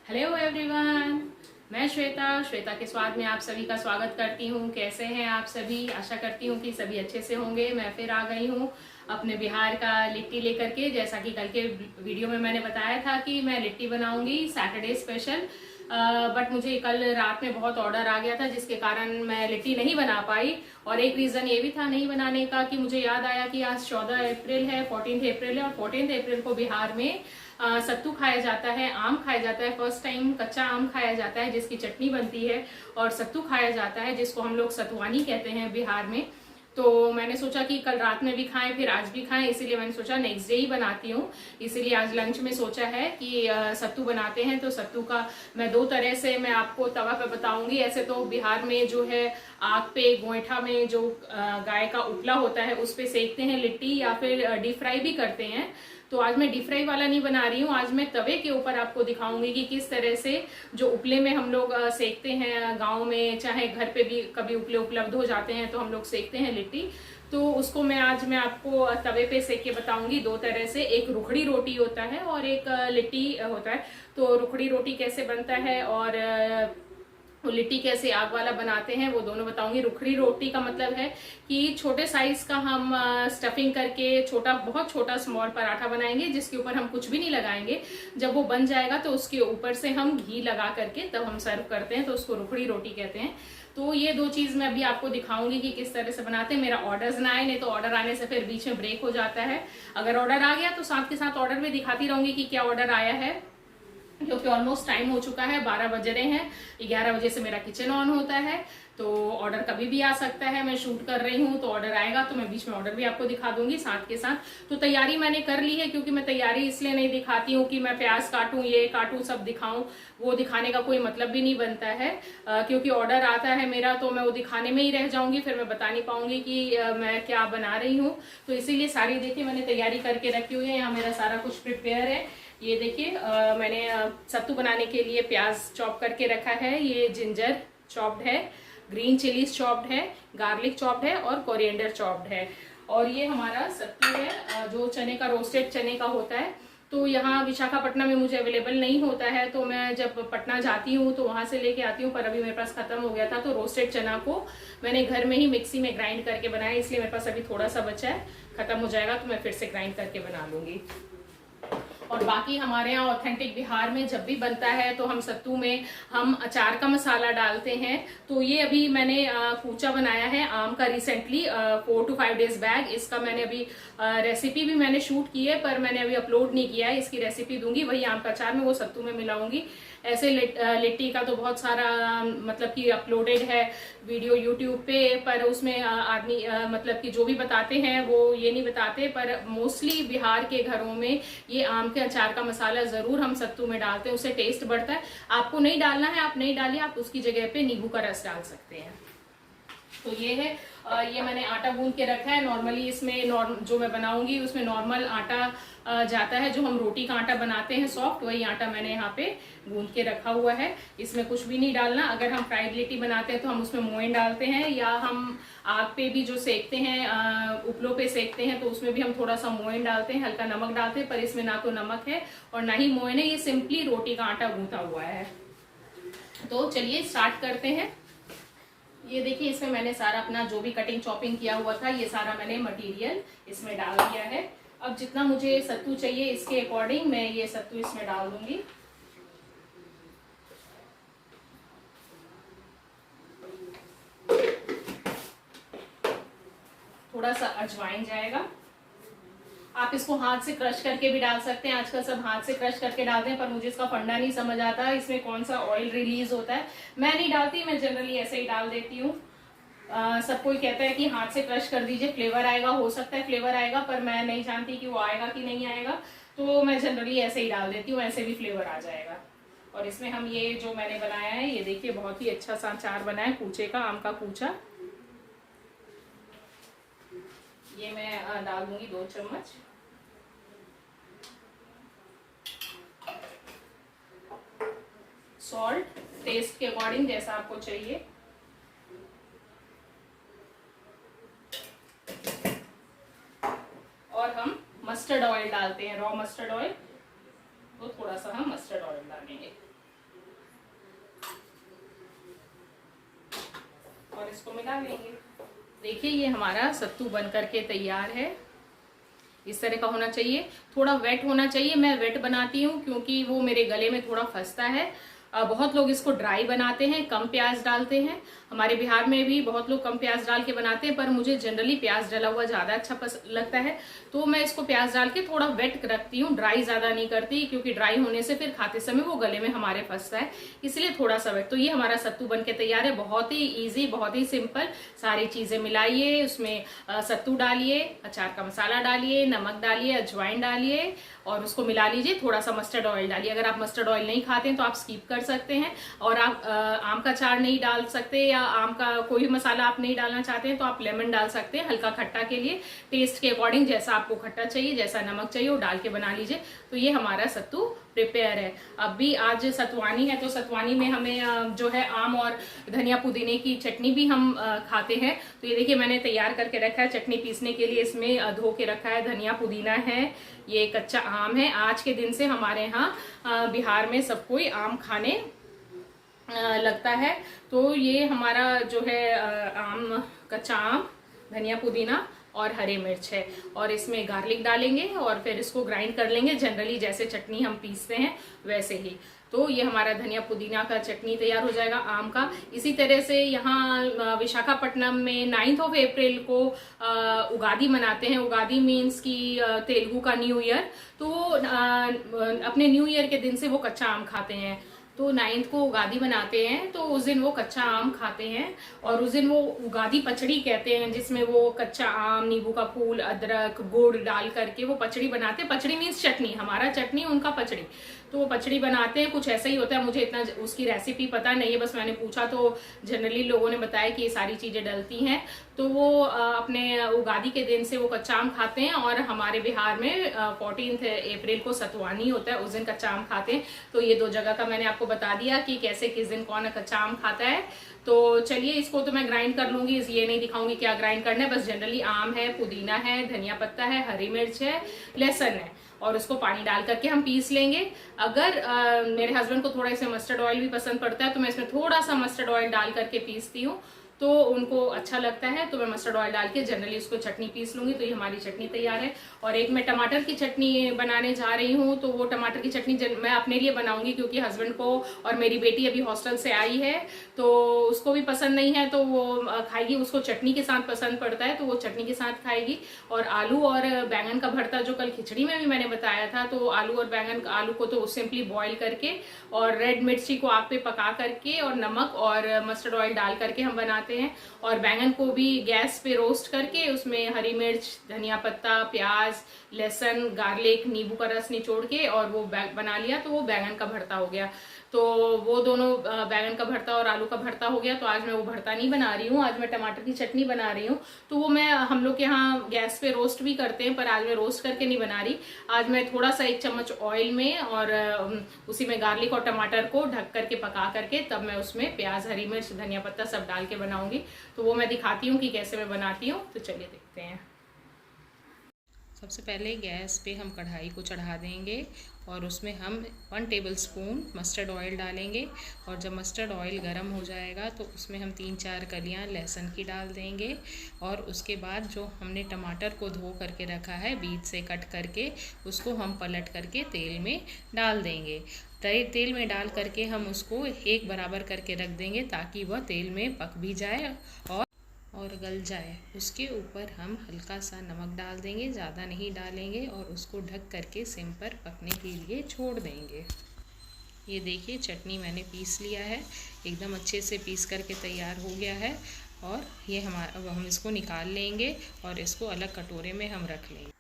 Hello everyone, मैं श्वेता के स्वाद में आप सभी का स्वागत करती हूँ। कैसे हैं आप सभी? आशा करती हूँ कि सभी अच्छे से होंगे। मैं फिर आ गई हूँ अपने बिहार का लिट्टी लेकर के। जैसा कि कल के वीडियो में मैंने बताया था कि मैं लिट्टी बनाऊंगी सैटरडे स्पेशल, बट मुझे कल रात में बहुत ऑर्डर आ गया था जिसके कारण मैं लिट्टी नहीं बना पाई। और एक रीज़न ये भी था नहीं बनाने का कि मुझे याद आया कि आज 14 अप्रैल है, 14 अप्रैल है, और 14 अप्रैल को बिहार में सत्तू खाया जाता है, आम खाया जाता है। फर्स्ट टाइम कच्चा आम खाया जाता है जिसकी चटनी बनती है, और सत्तू खाया जाता है जिसको हम लोग सतुआनी कहते हैं बिहार में। तो मैंने सोचा कि कल रात में भी खाएं फिर आज भी खाएं, इसीलिए मैंने सोचा नेक्स्ट डे ही बनाती हूँ। इसीलिए आज लंच में सोचा है कि सत्तू बनाते हैं। तो सत्तू का मैं दो तरह से मैं आपको तवा पे बताऊंगी। ऐसे तो बिहार में जो है आग पे गोईठा में जो गाय का उपला होता है उस पे सेकते हैं लिट्टी, या फिर डीप फ्राई भी करते हैं। तो आज मैं डीप फ्राई वाला नहीं बना रही हूँ, आज मैं तवे के ऊपर आपको दिखाऊंगी कि किस तरह से जो उपले में हम लोग सेकते हैं गाँव में, चाहे घर पे भी कभी उपले उपलब्ध हो जाते हैं तो हम लोग सेकते हैं लिट्टी। तो उसको मैं आपको तवे पे सेक के बताऊंगी दो तरह से। एक रुखड़ी रोटी होता है और एक लिट्टी होता है। तो रुखड़ी रोटी कैसे बनता है और वो लिट्टी कैसे आग वाला बनाते हैं वो दोनों बताऊंगी। रुखड़ी रोटी का मतलब है कि छोटे साइज का हम स्टफिंग करके बहुत छोटा स्मॉल पराठा बनाएंगे जिसके ऊपर हम कुछ भी नहीं लगाएंगे। जब वो बन जाएगा तो उसके ऊपर से हम घी लगा करके तब हम सर्व करते हैं, तो उसको रुखड़ी रोटी कहते हैं। तो ये दो चीज मैं अभी आपको दिखाऊंगी कि किस तरह से बनाते हैं। मेरा ऑर्डर्स ना आए, नहीं तो ऑर्डर आने से फिर बीच में ब्रेक हो जाता है। अगर ऑर्डर आ गया तो साथ के साथ ऑर्डर भी दिखाती रहूंगी कि क्या ऑर्डर आया है, क्योंकि ऑलमोस्ट टाइम हो चुका है, 12 बज रहे हैं। 11 बजे से मेरा किचन ऑन होता है, तो ऑर्डर कभी भी आ सकता है। मैं शूट कर रही हूँ तो ऑर्डर आएगा तो मैं बीच में ऑर्डर भी आपको दिखा दूंगी साथ के साथ। तो तैयारी मैंने कर ली है, क्योंकि मैं तैयारी इसलिए नहीं दिखाती हूँ कि मैं प्याज काटूं ये काटूं सब दिखाऊं। वो दिखाने का कोई मतलब भी नहीं बनता है, क्योंकि ऑर्डर आता है मेरा तो मैं वो दिखाने में ही रह जाऊंगी, फिर मैं बता नहीं पाऊंगी कि मैं क्या बना रही हूँ। तो इसीलिए सारी देखिए मैंने तैयारी करके रखी हुई है। यहाँ मेरा सारा कुछ प्रिपेयर है। ये देखिए मैंने सत्तू बनाने के लिए प्याज चॉप करके रखा है, ये जिंजर चॉप्ड है, ग्रीन चिलीज चॉप्ड है, गार्लिक चॉप्ड है और कोरिएंडर चॉप्ड है। और ये हमारा सत्तू है जो चने का, रोस्टेड चने का होता है। तो यहाँ विशाखापट्टनम में मुझे अवेलेबल नहीं होता है, तो मैं जब पटना जाती हूँ तो वहां से लेके आती हूँ, पर अभी मेरे पास खत्म हो गया था। तो रोस्टेड चना को मैंने घर में ही मिक्सी में ग्राइंड करके बनाया, इसलिए मेरे पास अभी थोड़ा सा बचा है। खत्म हो जाएगा तो मैं फिर से ग्राइंड करके बना लूंगी। और बाकी हमारे यहाँ ऑथेंटिक बिहार में जब भी बनता है तो हम सत्तू में हम अचार का मसाला डालते हैं। तो ये अभी मैंने कूचा बनाया है आम का रिसेंटली 4 to 5 डेज बैक। इसका मैंने अभी रेसिपी भी मैंने शूट की है, पर मैंने अभी अपलोड नहीं किया है। इसकी रेसिपी दूंगी, वही आम का अचार में वो सत्तू में मिलाऊंगी। ऐसे लिट्टी का तो बहुत सारा मतलब कि अपलोडेड है वीडियो यूट्यूब पे, पर उसमें आदमी मतलब कि जो भी बताते हैं वो ये नहीं बताते। पर मोस्टली बिहार के घरों में ये आम के अचार का मसाला जरूर हम सत्तू में डालते हैं, उससे टेस्ट बढ़ता है। आपको नहीं डालना है आप नहीं डालिए, आप उसकी जगह पे नींबू का रस डाल सकते हैं। तो ये है, ये मैंने आटा गूंद के रखा है। नॉर्मली इसमें जो मैं बनाऊंगी उसमें नॉर्मल आटा जाता है, जो हम रोटी का आटा बनाते हैं सॉफ्ट, वही आटा मैंने यहाँ पे गूंद के रखा हुआ है। इसमें कुछ भी नहीं डालना। अगर हम फ्राइड लिट्टी बनाते हैं तो हम उसमें मोइन डालते हैं, या हम आग पे भी जो सेकते हैं उपलों पे सेकते हैं तो उसमें भी हम थोड़ा सा मोइन डालते हैं, हल्का नमक डालते हैं। पर इसमें ना तो नमक है और ना ही मोइन है, ये सिंपली रोटी का आटा गूंथा हुआ है। तो चलिए स्टार्ट करते हैं। ये देखिए इसमें मैंने सारा अपना जो भी कटिंग चॉपिंग किया हुआ था ये सारा मैंने मटेरियल इसमें डाल दिया है। अब जितना मुझे सत्तू चाहिए इसके अकॉर्डिंग मैं ये सत्तू इसमें डाल दूंगी। थोड़ा सा अजवाइन जाएगा। आप इसको हाथ से क्रश करके भी डाल सकते हैं, आजकल सब हाथ से क्रश करके डालते हैं, पर मुझे इसका फंडा नहीं समझ आता इसमें कौन सा ऑयल रिलीज होता है। मैं नहीं डालती, मैं जनरली ऐसे ही डाल देती हूँ। सब कोई कहता है कि हाथ से क्रश कर दीजिए फ्लेवर आएगा, हो सकता है फ्लेवर आएगा, पर मैं नहीं जानती कि वो आएगा कि नहीं आएगा, तो मैं जनरली ऐसे ही डाल देती हूँ, ऐसे भी फ्लेवर आ जाएगा। और इसमें हम ये जो मैंने बनाया है ये देखिए बहुत ही अच्छा सा अचार बना है कूचे का, आम का कूचा। ये मैं डाल दूंगी 2 चम्मच। सॉल्ट टेस्ट के अकॉर्डिंग जैसा आपको चाहिए। और हम मस्टर्ड ऑयल डालते हैं, रॉ मस्टर्ड ऑयल, तो थोड़ा सा हम मस्टर्ड ऑयल डालेंगे। मिला लेंगे। देखिए ये हमारा सत्तू बन करके तैयार है। इस तरह का होना चाहिए, थोड़ा वेट होना चाहिए। मैं वेट बनाती हूँ क्योंकि वो मेरे गले में थोड़ा फंसता है। बहुत लोग इसको ड्राई बनाते हैं, कम प्याज डालते हैं। हमारे बिहार में भी बहुत लोग कम प्याज डाल के बनाते हैं, पर मुझे जनरली प्याज डला हुआ ज़्यादा अच्छा लगता है, तो मैं इसको प्याज डाल के थोड़ा वेट रखती हूँ, ड्राई ज़्यादा नहीं करती, क्योंकि ड्राई होने से फिर खाते समय वो गले में हमारे फंसता है, इसलिए थोड़ा सा वेट। तो ये हमारा सत्तू बन के तैयार है, बहुत ही ईजी, बहुत ही सिंपल। सारी चीज़ें मिलाइए, उसमें सत्तू डालिए, अचार का मसाला डालिए, नमक डालिए, अजवाइन डालिए और उसको मिला लीजिए। थोड़ा सा मस्टर्ड ऑयल डालिए, अगर आप मस्टर्ड ऑयल नहीं खाते हैं तो आप स्किप कर सकते हैं। और आप आम का अचार नहीं डाल सकते या आम का कोई मसाला आप नहीं डालना चाहते हैं तो आप लेमन डाल सकते हैं हल्का खट्टा के लिए, टेस्ट के अकॉर्डिंग, जैसा आपको खट्टा चाहिए, जैसा नमक चाहिए वो डाल के बना लीजिए। तो ये हमारा सत्तू प्रिपेयर है। अब भी आज सतवानी है, तो सतवानी में हमें जो है आम और धनिया पुदीने की चटनी भी हम खाते हैं। तो ये देखिए मैंने तैयार करके रखा है चटनी पीसने के लिए। इसमें धो के रखा है, धनिया पुदीना है, ये कच्चा आम है। आज के दिन से हमारे यहाँ बिहार में सब कोई आम खाने लगता है। तो ये हमारा जो है आम, कच्चा आम, धनिया पुदीना और हरी मिर्च है, और इसमें गार्लिक डालेंगे और फिर इसको ग्राइंड कर लेंगे, जनरली जैसे चटनी हम पीसते हैं वैसे ही। तो ये हमारा धनिया पुदीना का चटनी तैयार हो जाएगा आम का। इसी तरह से यहाँ विशाखापट्टनम में 9 अप्रैल को उगादी मनाते हैं। उगादी मीन्स की तेलुगु का न्यू ईयर। तो अपने न्यू ईयर के दिन से वो कच्चा आम खाते हैं। तो 9 को उगादी बनाते हैं, तो उस दिन वो कच्चा आम खाते हैं। और उस दिन वो उगादी पचड़ी कहते हैं, जिसमें वो कच्चा आम, नींबू का फूल, अदरक, गुड़ डाल करके वो पचड़ी बनाते हैं। पचड़ी मीन्स चटनी, हमारा चटनी उनका पचड़ी। तो वो पचड़ी बनाते हैं, कुछ ऐसा ही होता है। मुझे इतना उसकी रेसिपी पता नहीं है, बस मैंने पूछा तो जनरली लोगों ने बताया कि ये सारी चीजें डलती हैं। तो वो अपने उगादी के दिन से वो कच्चा आम खाते हैं। और हमारे बिहार में 14 अप्रैल को सतवानी होता है, उस दिन कच्चा आम खाते हैं। तो ये 2 जगह का मैंने आपको बता दिया कि कैसे किस दिन कौन कच्चा आम खाता है। तो चलिए इसको तो मैं ग्राइंड कर लूंगी, ये नहीं दिखाऊंगी क्या ग्राइंड करना है। बस जनरली आम है, पुदीना है, धनिया पत्ता है, हरी मिर्च है, लहसुन है, और उसको पानी डाल करके हम पीस लेंगे। अगर मेरे हस्बैंड को थोड़ा इसमें मस्टर्ड ऑयल भी पसंद पड़ता है, तो मैं इसमें थोड़ा सा मस्टर्ड ऑयल डाल करके पीसती हूँ, तो उनको अच्छा लगता है। तो मैं मस्टर्ड ऑयल डाल के जनरली उसको चटनी पीस लूंगी। तो ये हमारी चटनी तैयार है। और एक मैं टमाटर की चटनी बनाने जा रही हूँ। तो वो टमाटर की चटनी मैं अपने लिए बनाऊंगी, क्योंकि हस्बैंड को और मेरी बेटी अभी हॉस्टल से आई है, तो उसको भी पसंद नहीं है, तो वो खाएगी, उसको चटनी के साथ पसंद पड़ता है, तो वो चटनी के साथ खाएगी। और आलू और बैंगन का भरता, जो कल खिचड़ी में भी मैंने बताया था, तो आलू और बैंगन, आलू को तो सिंपली बॉईल करके और रेड मिर्ची को आग पे पका करके और नमक और मस्टर्ड ऑयल डाल करके हम बनाते हैं। और बैंगन को भी गैस पे रोस्ट करके उसमें हरी मिर्च, धनिया पत्ता, प्याज, लहसुन, गार्लिक, नींबू का रस निचोड़ के और वो बना लिया, तो वो बैंगन का भरता हो गया। तो वो दोनों बैंगन का भरता और आलू का भरता हो गया। तो आज मैं वो भरता नहीं बना रही हूँ, आज मैं टमाटर की चटनी बना रही हूँ। तो वो मैं, हम लोग के यहाँ गैस पे रोस्ट भी करते हैं, पर आज मैं रोस्ट करके नहीं बना रही। आज मैं थोड़ा सा 1 चम्मच ऑयल में और उसी में गार्लिक और टमाटर को ढक करके पका करके, तब मैं उसमें प्याज, हरी मिर्च, धनिया पत्ता सब डाल के बनाऊंगी। तो वो मैं दिखाती हूँ कि कैसे मैं बनाती हूँ। तो चलिए देखते हैं। सबसे पहले गैस पे हम कढ़ाई को चढ़ा देंगे और उसमें हम 1 टेबलस्पून मस्टर्ड ऑयल डालेंगे। और जब मस्टर्ड ऑयल गर्म हो जाएगा तो उसमें हम 3-4 कलियां लहसुन की डाल देंगे। और उसके बाद जो हमने टमाटर को धो करके रखा है, बीच से कट करके, उसको हम पलट करके तेल में डाल देंगे। तेल में डाल करके हम उसको एक बराबर करके रख देंगे, ताकि वह तेल में पक भी जाए और गल जाए। उसके ऊपर हम हल्का सा नमक डाल देंगे, ज़्यादा नहीं डालेंगे, और उसको ढक करके सिम पर पकने के लिए छोड़ देंगे। ये देखिए चटनी मैंने पीस लिया है, एकदम अच्छे से पीस करके तैयार हो गया है। और ये अब हम इसको निकाल लेंगे और इसको अलग कटोरे में हम रख लेंगे।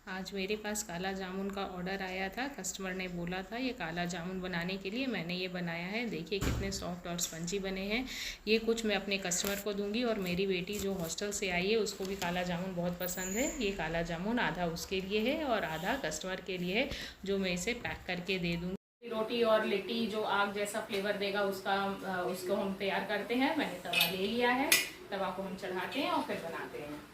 आज मेरे पास काला जामुन का ऑर्डर आया था, कस्टमर ने बोला था ये काला जामुन बनाने के लिए, मैंने ये बनाया है। देखिए कितने सॉफ्ट और स्पंजी बने हैं। ये कुछ मैं अपने कस्टमर को दूंगी, और मेरी बेटी जो हॉस्टल से आई है उसको भी काला जामुन बहुत पसंद है। ये काला जामुन आधा उसके लिए है और आधा कस्टमर के लिए है, जो मैं इसे पैक करके दे दूँगी। रोटी और लिट्टी जो आग जैसा फ्लेवर देगा उसको हम तैयार करते हैं। मैंने तवा ले लिया है, तवा को हम चढ़ाते हैं और फिर बनाते हैं।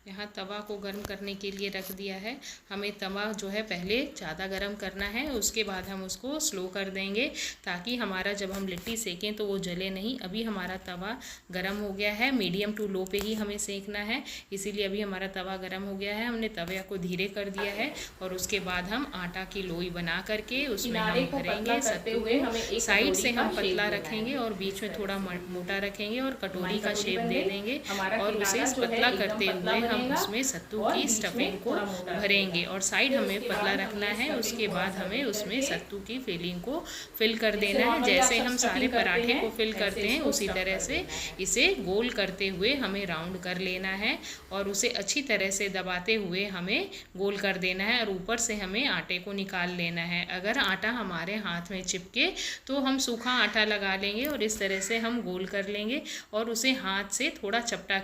यहाँ तवा को गर्म करने के लिए रख दिया है। हमें तवा जो है पहले ज़्यादा गर्म करना है, उसके बाद हम उसको स्लो कर देंगे ताकि हमारा जब हम लिट्टी सेकें तो वो जले नहीं। अभी हमारा तवा गर्म हो गया है, मीडियम टू लो पे ही हमें सेकना है, इसीलिए अभी हमारा तवा गर्म हो गया है। हमने तवे को धीरे कर दिया है और उसके बाद हम आटा की लोई बना करके उसमें हम भरेंगे सत्तू को। साइड से हम पतला रखेंगे और बीच में थोड़ा मोटा रखेंगे और कटोरी का शेप दे देंगे और उसे पतला करते हुए हम उसमें सत्तू की स्टफिंग को भरेंगे और साइड हमें पतला रखना है। उसके बाद हमें उसमें सत्तू की फिलिंग को फिल कर देना है। जैसे हम सारे पराठे को फिल करते हैं उसी तरह से इसे गोल करते हुए हमें राउंड कर लेना है और उसे अच्छी तरह से दबाते हुए हमें गोल कर देना है और ऊपर से हमें आटे को निकाल लेना है। अगर आटा हमारे हाथ में चिपके तो हम सूखा आटा लगा लेंगे और इस तरह से हम गोल कर लेंगे और उसे हाथ से थोड़ा चपटा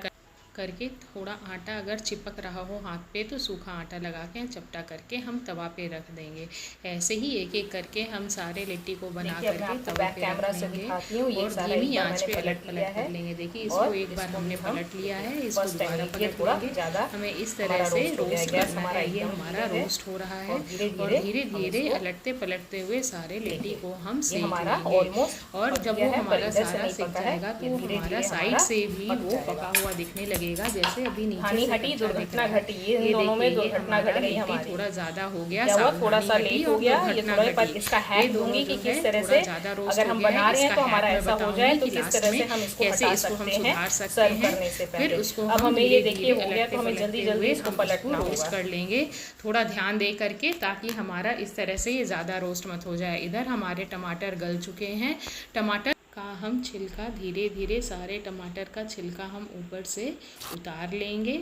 करके थोड़ा आटा अगर चिपक रहा हो हाथ पे तो सूखा आटा लगा के चपटा करके हम तवा पे रख देंगे। ऐसे ही एक एक करके हम सारे लिट्टी को बना करके तवा पे रख देंगे और धीमी आंच पे पलट कर लेंगे। देखिए इसको एक बार हमने पलट लिया है, इसको दोबारा पलट लेंगे। हमें इस तरह से रोस्ट करना है। ये हमारा रोस्ट हो रहा है और धीरे धीरे अलटते पलटते हुए सारे लिट्टी को हम सेक लेंगे और जब वो हमारा सारा सेक जाएगा तो हमारा साइड से भी वो पका हुआ दिखने लगेगा। जैसे अभी नीचे से हटी दुर्घटना घटी, ये दोनों में दुर्घटना घट गई हमारी। थोड़ा ज्यादा हो गया, थोड़ा सा लेट हो गया। ये थोड़ा पर इसका हैक दूंगी कि किस तरह से अगर हम बना रहे हैं तो हमारा ऐसा हो जाए तो किस तरह से हम इसको हटा सकते हैं सर्व करने से पहले। अब हमें ये देखिए हो गया तो हमें जल्दी जल्दी इसको पलटना रोस्ट कर लेंगे थोड़ा ध्यान दे करके ताकि हमारा इस तरह से ये ज़्यादा रोस्ट मत हो जाए। इधर हमारे टमाटर गल चुके हैं। टमाटर का हम छिलका धीरे धीरे सारे टमाटर का छिलका हम ऊपर से उतार लेंगे।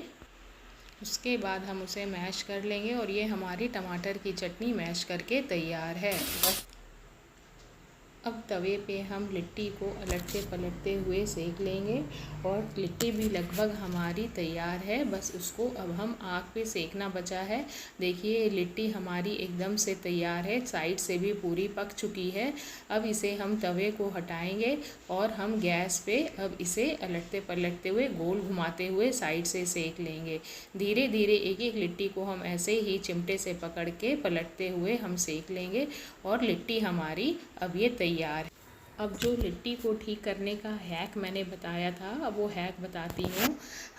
उसके बाद हम उसे मैश कर लेंगे और ये हमारी टमाटर की चटनी मैश करके तैयार है। अब तवे पे हम लिट्टी को अलटते पलटते हुए सेक लेंगे और लिट्टी भी लगभग हमारी तैयार है। बस उसको अब हम आग पे सेकना बचा है। देखिए लिट्टी हमारी एकदम से तैयार है, साइड से भी पूरी पक चुकी है। अब इसे हम तवे को हटाएंगे और हम गैस पे अब इसे अलटते पलटते हुए गोल घुमाते हुए साइड से सेक लेंगे। धीरे धीरे एक एक लिट्टी को हम ऐसे ही चिमटे से पकड़ के पलटते हुए हम सेक लेंगे और लिट्टी हमारी अब ये तैयार। अब जो लिट्टी को ठीक करने का हैक मैंने बताया था अब वो हैक बताती हूँ।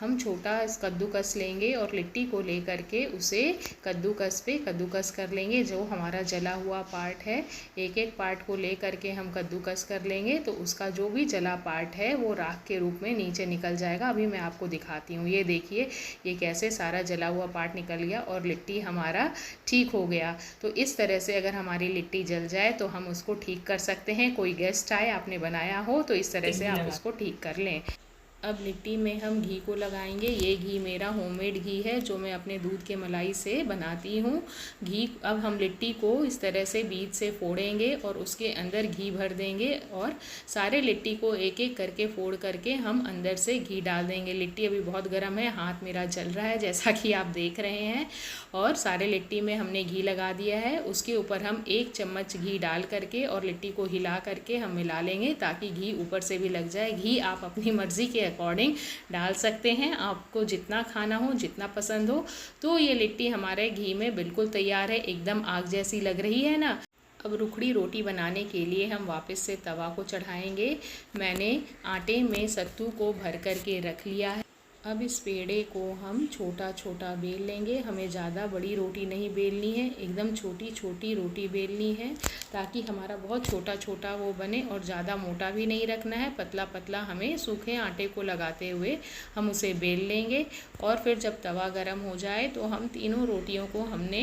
हम छोटा कद्दूकस लेंगे और लिट्टी को ले करके उसे कद्दूकस पे कद्दूकस कर लेंगे। जो हमारा जला हुआ पार्ट है एक एक पार्ट को ले करके हम कद्दूकस कर लेंगे तो उसका जो भी जला पार्ट है वो राख के रूप में नीचे निकल जाएगा। अभी मैं आपको दिखाती हूँ। ये देखिए ये कैसे सारा जला हुआ पार्ट निकल गया और लिट्टी हमारा ठीक हो गया। तो इस तरह से अगर हमारी लिट्टी जल जाए तो हम उसको ठीक कर सकते हैं। कोई गेस्ट आए आपने बनाया हो तो इस तरह से आप उसको ठीक कर लें। अब लिट्टी में हम घी को लगाएंगे। ये घी मेरा होममेड घी है जो मैं अपने दूध के मलाई से बनाती हूँ। घी अब हम लिट्टी को इस तरह से बीच से फोड़ेंगे और उसके अंदर घी भर देंगे और सारे लिट्टी को एक एक करके फोड़ करके हम अंदर से घी डाल देंगे। लिट्टी अभी बहुत गर्म है, हाथ मेरा जल रहा है जैसा कि आप देख रहे हैं। और सारे लिट्टी में हमने घी लगा दिया है। उसके ऊपर हम 1 चम्मच घी डाल करके और लिट्टी को हिला करके हम मिला लेंगे ताकि घी ऊपर से भी लग जाए। घी आप अपनी मर्ज़ी के अकॉर्डिंग डाल सकते हैं, आपको जितना खाना हो जितना पसंद हो। तो ये लिट्टी हमारे घी में बिल्कुल तैयार है, एकदम आग जैसी लग रही है ना। अब रुखड़ी रोटी बनाने के लिए हम वापस से तवा को चढ़ाएंगे। मैंने आटे में सत्तू को भर करके रख लिया है। अब इस पेड़े को हम छोटा छोटा बेल लेंगे। हमें ज़्यादा बड़ी रोटी नहीं बेलनी है, एकदम छोटी छोटी रोटी बेलनी है ताकि हमारा बहुत छोटा छोटा वो बने और ज़्यादा मोटा भी नहीं रखना है। पतला पतला हमें सूखे आटे को लगाते हुए हम उसे बेल लेंगे और फिर जब तवा गरम हो जाए तो हम तीनों रोटियों को हमने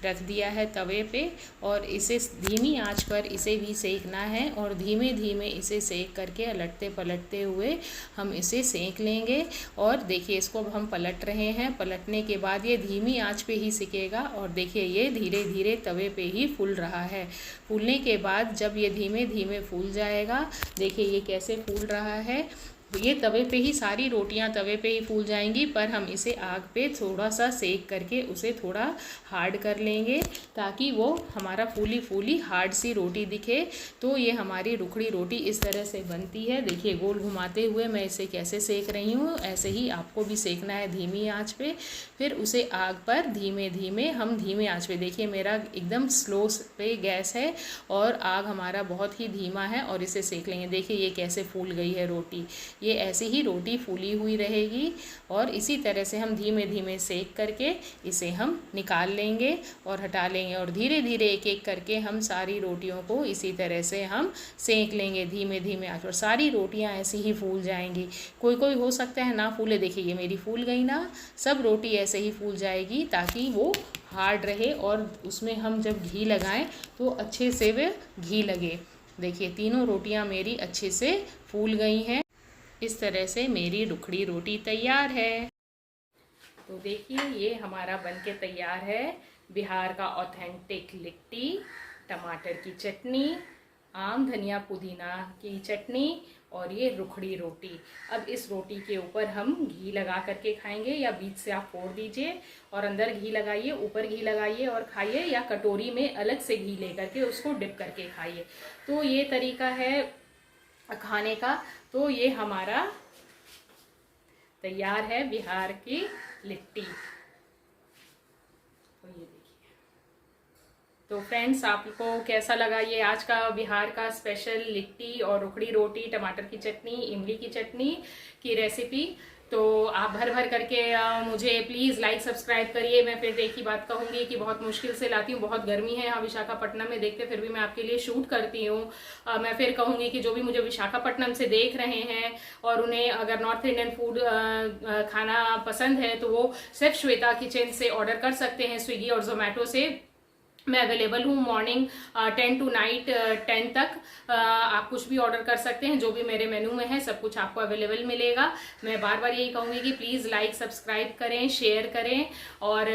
रख दिया है तवे पे और इसे धीमी आंच पर इसे भी सेकना है और धीमे धीमे इसे सेक करके अलटते पलटते हुए हम इसे सेक लेंगे। और देखिए इसको अब हम पलट रहे हैं। पलटने के बाद ये धीमी आंच पे ही सिकेगा और देखिए ये धीरे धीरे तवे पे ही फूल रहा है। फूलने के बाद जब ये धीमे धीमे फूल जाएगा, देखिए ये कैसे फूल रहा है। ये तवे पे ही सारी रोटियां तवे पे ही फूल जाएंगी, पर हम इसे आग पे थोड़ा सा सेक करके उसे थोड़ा हार्ड कर लेंगे ताकि वो हमारा फूली फूली हार्ड सी रोटी दिखे। तो ये हमारी रुखड़ी रोटी इस तरह से बनती है। देखिए गोल घुमाते हुए मैं इसे कैसे सेक रही हूँ, ऐसे ही आपको भी सेकना है धीमी आंच पे। फिर उसे आग पर धीमे धीमे हम धीमे आंच पे, देखिए मेरा एकदम स्लो पे गैस है और आग हमारा बहुत ही धीमा है, और इसे सेक लेंगे। देखिए ये कैसे फूल गई है रोटी, ये ऐसी ही रोटी फूली हुई रहेगी और इसी तरह से हम धीमे धीमे सेक करके इसे हम निकाल लेंगे और हटा लेंगे, और धीरे धीरे एक एक करके हम सारी रोटियों को इसी तरह से हम सेक लेंगे धीमे धीमे आंच पर। सारी रोटियां ऐसी ही फूल जाएंगी, कोई कोई हो सकता है ना फूले। देखिए ये मेरी फूल गई ना, सब रोटी ऐसे ही फूल जाएगी ताकि वो हार्ड रहे और उसमें हम जब घी लगाएं तो अच्छे से वे घी लगे। देखिए तीनों रोटियां मेरी अच्छे से फूल गई हैं। इस तरह से मेरी रुखड़ी रोटी तैयार है। तो देखिए ये हमारा बनके तैयार है, बिहार का ऑथेंटिक लिट्टी, टमाटर की चटनी, आम धनिया पुदीना की चटनी और ये रुखड़ी रोटी। अब इस रोटी के ऊपर हम घी लगा करके खाएंगे, या बीच से आप फोड़ दीजिए और अंदर घी लगाइए, ऊपर घी लगाइए और खाइए, या कटोरी में अलग से घी ले करके उसको डिप करके खाइए। तो ये तरीका है खाने का। तो ये हमारा तैयार है बिहार की लिट्टी। तो ये देखिए। तो फ्रेंड्स आपको कैसा लगा ये आज का बिहार का स्पेशल लिट्टी और रुखड़ी रोटी, टमाटर की चटनी, इमली की चटनी की रेसिपी। तो आप भर भर करके मुझे प्लीज़ लाइक सब्सक्राइब करिए। मैं फिर एक ही बात कहूँगी कि बहुत मुश्किल से लाती हूँ, बहुत गर्मी है यहाँ विशाखापट्टनम में, देखते फिर भी मैं आपके लिए शूट करती हूँ। मैं फिर कहूँगी कि जो भी मुझे विशाखापट्टनम से देख रहे हैं और उन्हें अगर नॉर्थ इंडियन फूड खाना पसंद है तो वो सिर्फ श्वेता किचन से ऑर्डर कर सकते हैं, स्विगी और जोमेटो से। मैं अवेलेबल हूँ मॉर्निंग 10 to नाइट 10 तक। आप कुछ भी ऑर्डर कर सकते हैं, जो भी मेरे मेनू में है सब कुछ आपको अवेलेबल मिलेगा। मैं बार बार यही कहूँगी कि प्लीज़ लाइक सब्सक्राइब करें, शेयर करें और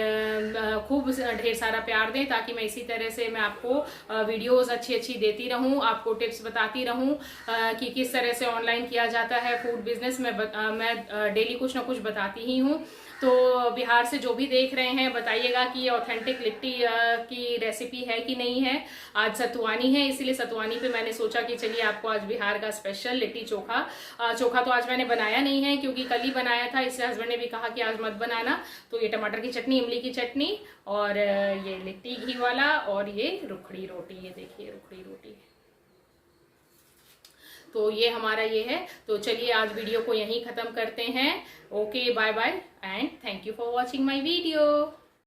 खूब ढेर सारा प्यार दें, ताकि मैं इसी तरह से मैं आपको वीडियोस अच्छी अच्छी देती रहूँ, आपको टिप्स बताती रहूँ कि किस तरह से ऑनलाइन किया जाता है फूड बिजनेस। मैं डेली कुछ ना कुछ बताती ही हूँ। तो बिहार से जो भी देख रहे हैं बताइएगा कि ये ऑथेंटिक लिट्टी की रेसिपी है कि नहीं है। आज सतुआनी है, इसीलिए सतुआनी पे मैंने सोचा कि चलिए आपको आज बिहार का स्पेशल लिट्टी चोखा चोखा तो आज मैंने बनाया नहीं है क्योंकि कल ही बनाया था, इसलिए हस्बैंड ने भी कहा कि आज मत बनाना। तो ये टमाटर की चटनी, इमली की चटनी और ये लिट्टी घी वाला और ये रुखड़ी रोटी, ये देखिए रुखड़ी रोटी। तो ये हमारा ये है। तो चलिए आज वीडियो को यहीं ख़त्म करते हैं। Okay bye bye and thank you for watching my video.